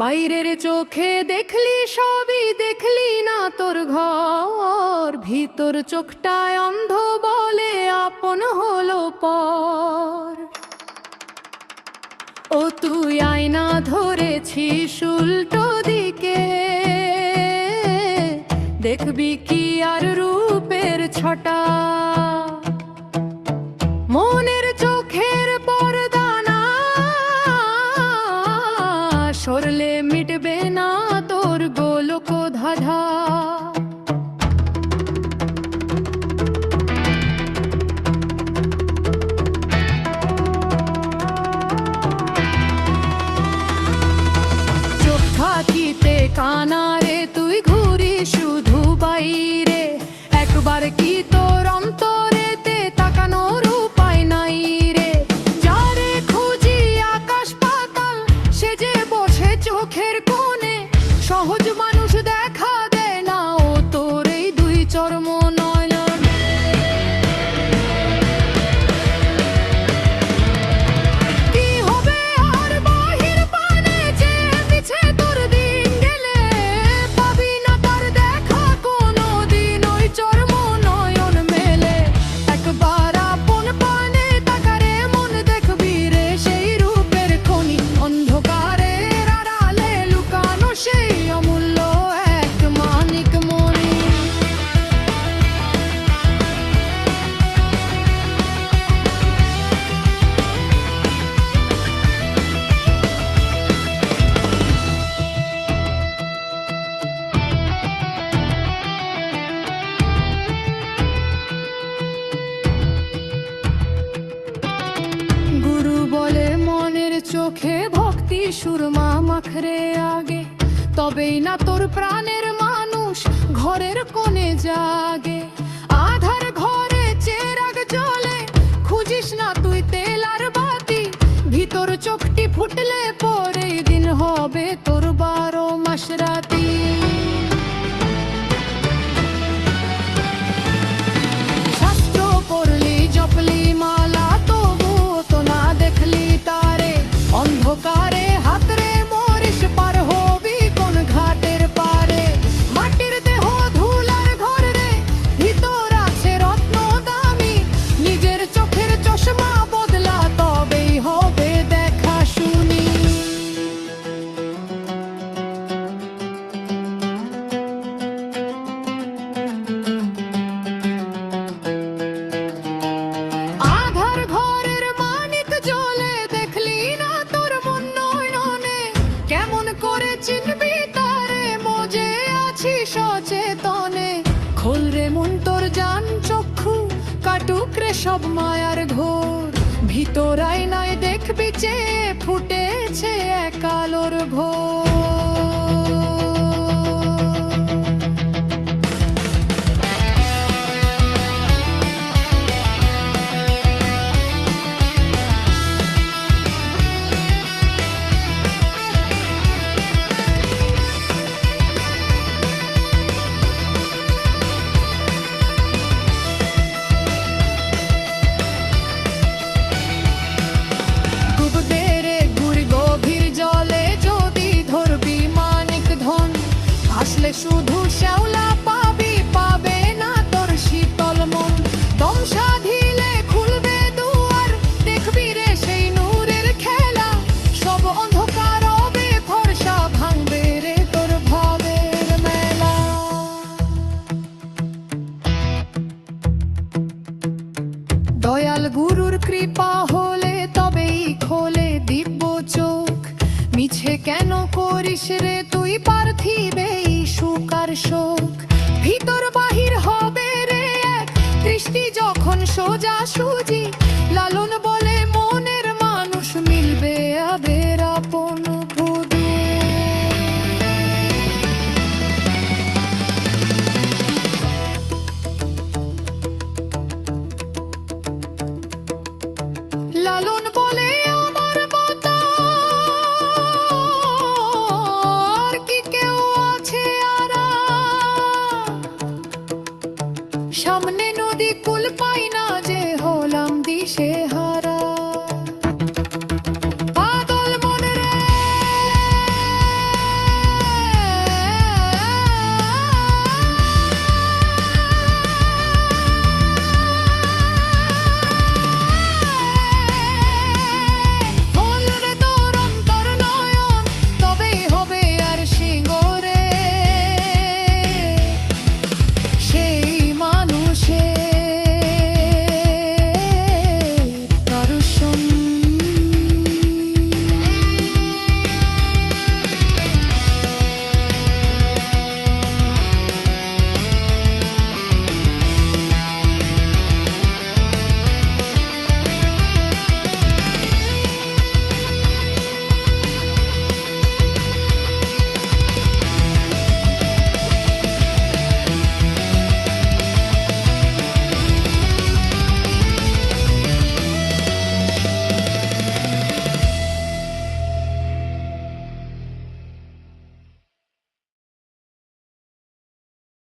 বাইরের চোখে দেখলি সবই, দেখলি না তোর ঘর। ভিতর চোখটায় অন্ধ বলে আপন হলো পর। ও তুই আয়না ধরেছিস উল্টো দিকে, দেখবি কি আর রূপের ছটা। মনের চোখের পর্দা না সরলে মিটবে না তোর গোলক ধাঁধা। চোখ থাকিতে কানারে তুই ঘুরি শুধু বাইরে, একবার কি তোর অন্তরেতে তাকানোর উপায় নাই রে। যারে খুঁজি আকাশ পাতাল, সে যে বসে চোখের কোণে। সহজ মানুষ দেখা দেয় না ও তোর এই দুই চর্ম নয়ন। কি হবে আর বাহির পানে যে পিছে তোর দিন গেলে, পাবি না তার দেখা কোনো দিন ওই চর্ম নয়ন মেলে। একবার আপন পানে তাকারে মন দেখবি রে সেই রূপের খনি। অন্ধকারের আড়ালে লুকানো সেই অমূল্য এক মানিক মণি। গুরু বলে মনের চোখে ভক্তি সুরমা মাখরে আগে, তবেই না তোর প্রাণের মানুষ ঘরের কোণে জাগে। আধার ঘরে চেরাগ জ্বলে, খুঁজিস না তুই তেল আর বাতি। ভিতর চোখটি ফুটলে পরেই দিন হবে তোর 12 মাস রাতি। শাস্ত্র পড়লি জপলি মালা, তবুও তো না দেখলি তারে। অন্ধকারে হাতরে মরিস, পার হবি কোন ঘাটের পারে। মাটির দেহ ধুলার ঘর রে, ভিতর আছে রত্ন দামি। নিজের চোখের চশমা বদলা, তবেই হবে দেখা শুনি। আধার ঘরের মানিক জ্বলে, দেখলি না তোর মন নয়নে। কেমন করে চিনবি তারে, মজে আছি সচেতনে। খোল রে মন তোর জান চক্ষু, কাটুক রে সব মায়ার ঘোর। ভিতর আয়নায় দেখবি চেয়ে ফুটেছে এক আলোর ভোর। ডুববে রে ঘুরি গভীর জলে, যদি ধরবি মানিক ধন। ভাসলে শুধু শ্যাওলা পাবি, পাবে না তোর শীতল মন। দম সাধিলে খুলবে দুয়ার, দেখবি রে সেই নূরের খেলা। সব অন্ধকার হবে ফর্সা, ভাঙবে রে তোর ভাবের মেলা। দয়াল গুরুর কৃপা হলে তবেই খোলে দিব্য চোখ। মিছে কেন করিস রে তুই পার্থিবে সুখ আর শোক। ভিতর বাহির হবে রে এক দৃষ্টি যখন সোজা সুজি।